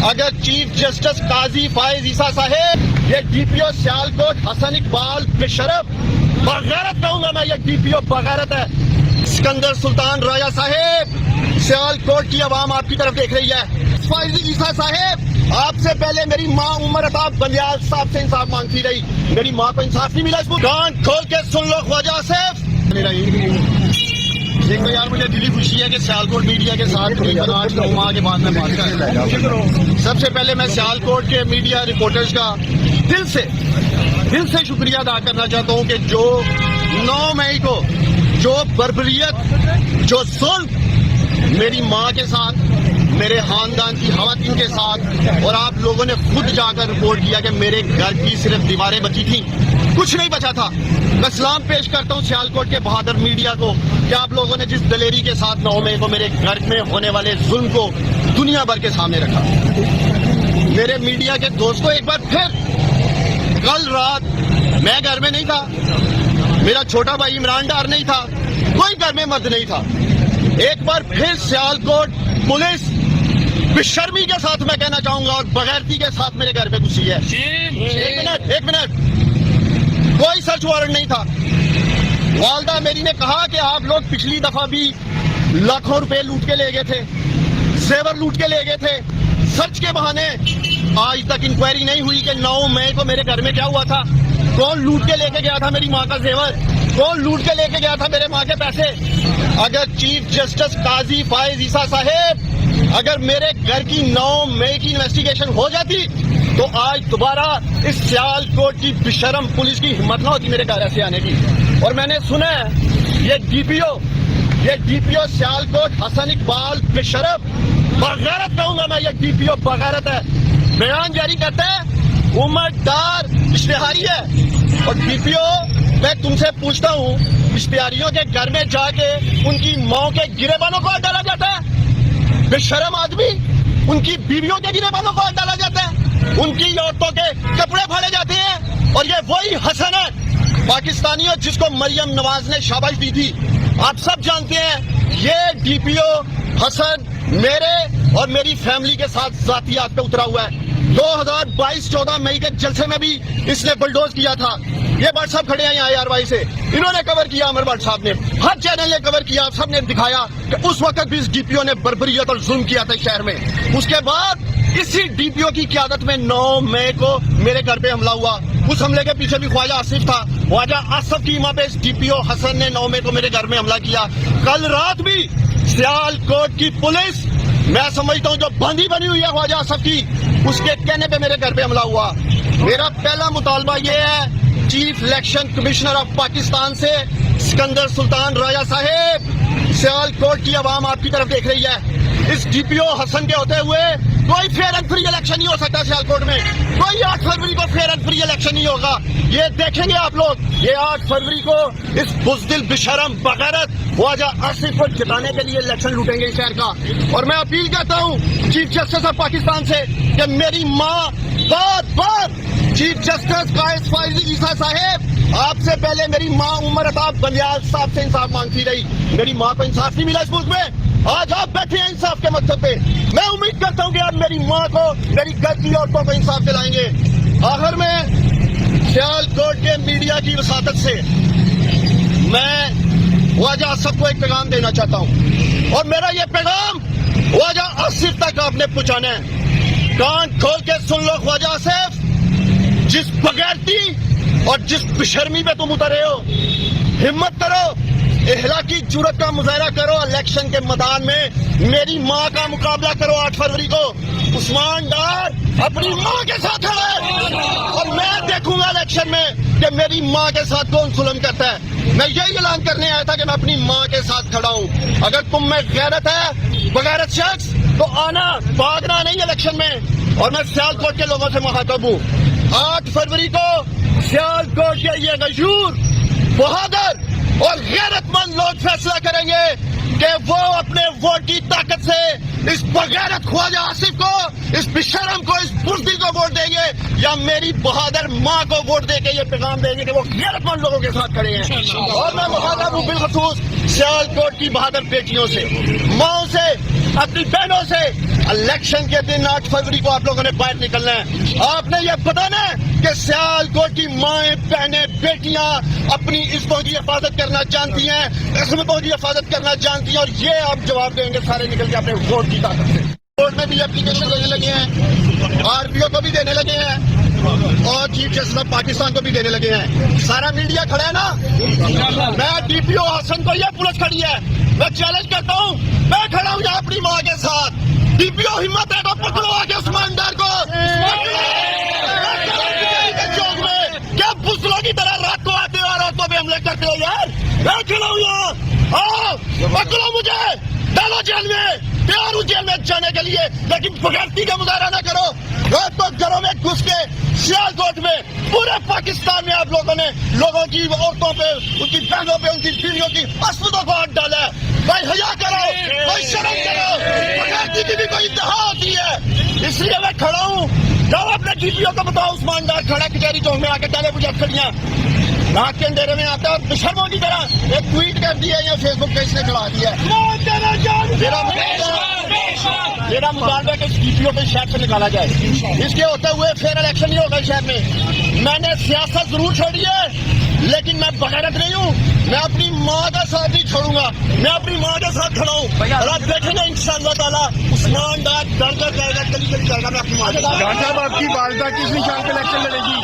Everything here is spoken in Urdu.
اگر چیف جسٹس قاضی فائز عیسیٰ صاحب یہ ڈی پی او سیالکوٹ حسن اقبال بشرف بغیرت کہوں گا میں، یہ ڈی پی او بغیرت ہے. سکندر سلطان راجہ صاحب سیالکوٹ کی عوام آپ کی طرف دیکھ رہی ہے. فائز عیسیٰ صاحب آپ سے پہلے میری ماں عمر عطاب بلیال صاحب سے انصاف مانگتی رہی، میری ماں کو انصاف نہیں ملا. اس کو کان کھول کے سن لو خواجہ آصف. دیکھو یار مجھے دلی خوشی ہے کہ سیالکوٹ میڈیا کے ساتھ آج کا ماہ کے بعد میں بات کر رہا ہوں. سب سے پہلے میں سیالکوٹ کے میڈیا رپورٹرز کا دل سے شکریہ ادا کرنا چاہتا ہوں کہ جو 9 مئی کو جو بربریت، جو ظلم میری ماں کے ساتھ، میرے خاندان کی خواتین کے ساتھ، اور آپ لوگوں نے خود جا کر رپورٹ کیا کہ میرے گھر کی صرف دیواریں بچی تھیں، کچھ نہیں بچا تھا. میں سلام پیش کرتا ہوں سیالکوٹ کے بہادر میڈیا کو کہ آپ لوگوں نے جس دلیری کے ساتھ 9 مئی کو میرے گھر میں ہونے والے ظلم کو دنیا بھر کے سامنے رکھا. میرے میڈیا کے دوستوں، ایک بار پھر کل رات میں گھر میں نہیں تھا، میرا چھوٹا بھائی عمران ڈار نہیں تھا، کوئی گھر میں مرد نہیں تھا. ایک بار پھر سیالکوٹ پولیس بشرمی کے ساتھ میں کہنا چاہوں گا اور بغیرتی کے ساتھ میرے گھر پہ گھسی ہے. ایک منٹ کوئی سرچ وارنٹ نہیں تھا. والدہ میری نے کہا کہ آپ لوگ پچھلی دفعہ بھی لاکھوں روپے لوٹ کے لے گئے تھے، زیور لوٹ کے لے گئے تھے. سرچ کے بہانے آج تک انکوائری نہیں ہوئی کہ 9 مئی کو میرے گھر میں کیا ہوا تھا، کون لوٹ کے لے کے گیا تھا میری ماں کا زیور، کون لوٹ کے لے کے گیا تھا میرے ماں کے پیسے. اگر چیف جسٹس قاضی فائز عیسیٰ صاحب اگر میرے گھر کی 9 مئی کی انویسٹیگیشن ہو جاتی تو آج دوبارہ اس سیالکوٹ کی بشرم پولیس کی ہمت نہ ہوتی میرے گھر ایسے آنے کی. اور میں نے سنا ہے یہ ڈی پی او سیالکوٹ حسن اقبال بشرف بغیرت کہوں گا میں، یہ ڈی پی او بغیرت ہے. بیان جاری کرتا ہے عمر ڈار اشتہاری ہے. اور ڈی پی او میں تم سے پوچھتا ہوں، اشتہاریوں کے گھر میں جا کے ان کی ماں کے گرے بانوں کو ڈالا جاتا ہے؟ بے شرم آدمی، ان کی بیویوں کے گرے بانوں کو ڈالا جاتا ہے، ان کی عورتوں کے کپڑے پھاڑے جاتے ہیں. اور یہ وہی حسن ہے پاکستانیوں جس کو مریم نواز نے شاباش دی تھی. آپ سب جانتے ہیں یہ ڈی پی او حسن میرے اور میری فیملی کے ساتھ ذاتیات پہ اترا ہوا ہے. 2022-14 مئی کے جلسے میں بھی اس نے بلڈوز کیا تھا. یہ بٹ صاحب کھڑے ہیں یہاں IRY سے، انہوں نے کور کیا، عمر بٹ صاحب نے، ہر چینل نے کور کیا، سب نے دکھایا کہ اس وقت بھی اس ڈی پی او نے بربریت اور ظلم کیا تھا شہر میں. اس کے بعد اسی ڈی پی او کی قیادت میں 9 مئی کو میرے گھر پہ حملہ ہوا. اس حملے کے پیچھے بھی خواجہ آصف تھا. خواجہ آصف کی ماں پہ اس ڈی پی او حسن نے 9 مئی کو میرے گھر میں حملہ کیا. کل رات بھی سیالکوٹ کی پولیس، میں سمجھتا ہوں جو باندھی بنی ہوئی ہے خواجہ آصف کی، اس کے کہنے پہ میرے گھر پہ حملہ ہوا. میرا پہلا مطالبہ یہ ہے chief election commissioner of Pakistan سے، سکندر سلطان راجہ صاحب سیالکوٹ کی عوام آپ کی طرف دیکھ رہی ہے. اس ڈی پی او حسن کے ہوتے ہوئے کوئی فیئر اینڈ فری الیکشن نہیں ہو سکتا سیالکوٹ میں. کوئی 8 فروری کو فیئر اینڈ فری الیکشن نہیں ہوگا. یہ دیکھیں گے آپ لوگ، یہ 8 فروری کو اس بزدل بشرم بغیرت خواجہ آصف کو جتانے کے لیے الیکشن لوٹیں گے شہر کا. اور میں اپیل کرتا ہوں چیف جسٹس آف پاکستان سے کہ میری ماں بار چیف جسٹس فائز عیسیٰ صاحب آپ سے پہلے میری ماں عمر عطاب بلیال صاحب سے انصاف مانگتی رہی، میری ماں کو انصاف نہیں ملا اس ملک میں. آج آپ بیٹھے ہیں انصاف کے مقصد پہ. میں امید کرتا ہوں کہ آپ میری ماں کو، میری گھر کی عورتوں کو انصاف دلائیں گے. آخر میں سیالکوٹ کے میڈیا کی وساطت سے میں خواجہ آصف کو ایک پیغام دینا چاہتا ہوں، اور میرا یہ پیغام خواجہ آصف تک آپ نے پہنچانا ہے. کان کھول کے سن لو خواجہ آصف، جس بغیرتی اور جس بشرمی پہ تم اترے ہو، ہمت کرو، اخلاقی جرأت کا مظاہرہ کرو. الیکشن کے میدان میں میری ماں کا مقابلہ کرو 8 فروری کو. عثمان ڈار اپنی ماں کے ساتھ کھڑا ہے، اور میں دیکھوں گا الیکشن میں کہ میری ماں کے ساتھ کون ظلم کرتا ہے. میں یہی اعلان کرنے آیا تھا کہ میں اپنی ماں کے ساتھ کھڑا ہوں. اگر تم میں غیرت ہے، بغیرت شخص، تو آنا، بھاگنا نہیں الیکشن میں. اور میں سیالکوٹ کے لوگوں سے مخاطب ہوں، 8 فروری کو سیالکوٹ کے یہ غیور، بہادر اور غیرت مند لوگ فیصلہ کریں گے کہ وہ اپنے ووٹ کی طاقت سے اس بغیرت خواجہ آصف کو، اس بشرم کو، اس بزدل کو ووٹ دیں گے، یا میری بہادر ماں کو ووٹ دے کے یہ پیغام دیں گے کہ وہ غیرت مند لوگوں کے ساتھ کھڑے ہیں. اور میں مخاطب ہوں بالخصوص سیالکوٹ کی بہادر بیٹیوں سے، ماؤں سے، اپنی بہنوں سے الیکشن کے دن 8 فروری کو آپ لوگوں نے باہر نکلنا ہے. آپ نے یہ بتانا ہے کہ سیالکوٹ کی مائیں بہنیں بیٹیاں اپنی عزتوں کی حفاظت کرنا جانتی ہیں, عصمتوں کی حفاظت کرنا جانتی ہیں, اور یہ آپ جواب دیں گے سارے نکل کے اپنے ووٹ کی طاقت سے. کورٹ میں بھی اپلیکیشن دینے لگے ہیں, آر پی او کو بھی دینے لگے ہیں, اور چیف جسٹس آف پاکستان کو بھی دینے لگے ہیں. سارا میڈیا کھڑا ہے نا. میں ڈی پی او حسن کو, یہ پولیس کھڑی ہے, میں چیلنج کرتا ہوں, میں کھڑا ہوں یہاں اپنی ماں کے ساتھ. ڈی پی او ہمت ہے تو پکڑو آگے عثمان ڈار کو. چوک میں کیا بزلوں کی طرح رات کو آتے ہو اور عورتوں پہ حملے کرتے ہو یار. میں کھڑا ہوں یہاں, آؤ پکڑو مجھے, ڈالو جیل میں, تیار ہوں جیل میں جانے کے لیے, لیکن بغیرتی کا مظاہرہ نہ کرو. تو گھروں میں گھس کے سیالکوٹ میں پورے پاکستان میں آپ لوگوں نے لوگوں کی عورتوں پہ, ان کی بہنوں پہ, ان کی بیویوں کی عصمتوں کو ہاتھ ڈالا ہے. بھائی حیا کرو, کوئی شرم کرو, بغیرتی کی بھی کوئی انتہا ہوتی ہے. اس لیے میں کھڑا ہوں. جاؤ اپنے ڈی پی او کو بتاؤ عثمان ڈار کھڑا کچہری چوک میں آ کے ڈالے مجھے کھڑیاں ناک کے اندھیرے میں آتا ہے, اور شرموں کی طرح ایک ٹویٹ کر دیا یا فیس بک پہ اس نے چڑھا دیا. میرا مطالبہ کہ ڈی پی او کو شہر سے نکالا جائے. اس کے ہوتے ہوئے پھر الیکشن نہیں ہوگا شہر میں. میں نے سیاست ضرور چھوڑی ہے, لیکن میں بغیرت نہیں ہوں. میں اپنی ماں کا ساتھ نہیں چھوڑوں گا, میں اپنی ماں کے ساتھ کھڑا ہوں. اور آپ دیکھیں گے انشاءاللہ تعالیٰ عثمان ڈار ڈر کر جائے گا, گلی گلی جائے گا. میں اپنی ماں کے ساتھ. ڈاکٹر صاحب آپ کی والدہ کس نشان پہ الیکشن لڑے گی؟